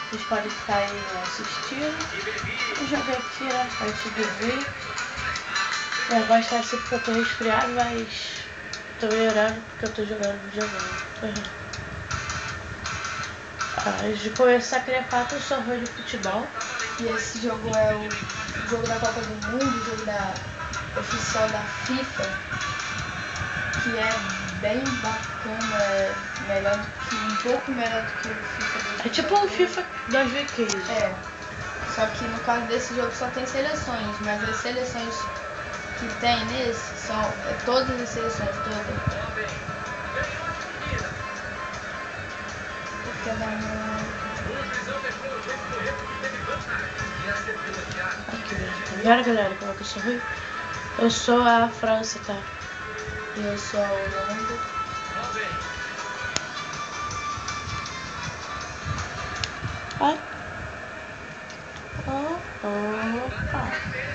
Vocês podem ficar aí assistindo. Eu joguei aqui, né? Antes de vir. Eu gosto de estar assim porque eu tô resfriado, mas tô melhorando porque eu tô jogando videogame. Antes de começar a criar fato, eu sou ruim de futebol. E esse jogo é o jogo da Copa do Mundo, o jogo oficial da FIFA, que é bem bacana, um pouco melhor do que o FIFA 2014. É tipo o FIFA 2015. É, só que no caso desse jogo só tem seleções, mas as seleções que tem nesse são todas as seleções, todas. Agora, galera, como é que eu sou ruim? Eu sou a França, tá? E eu sou a Holanda. Opa!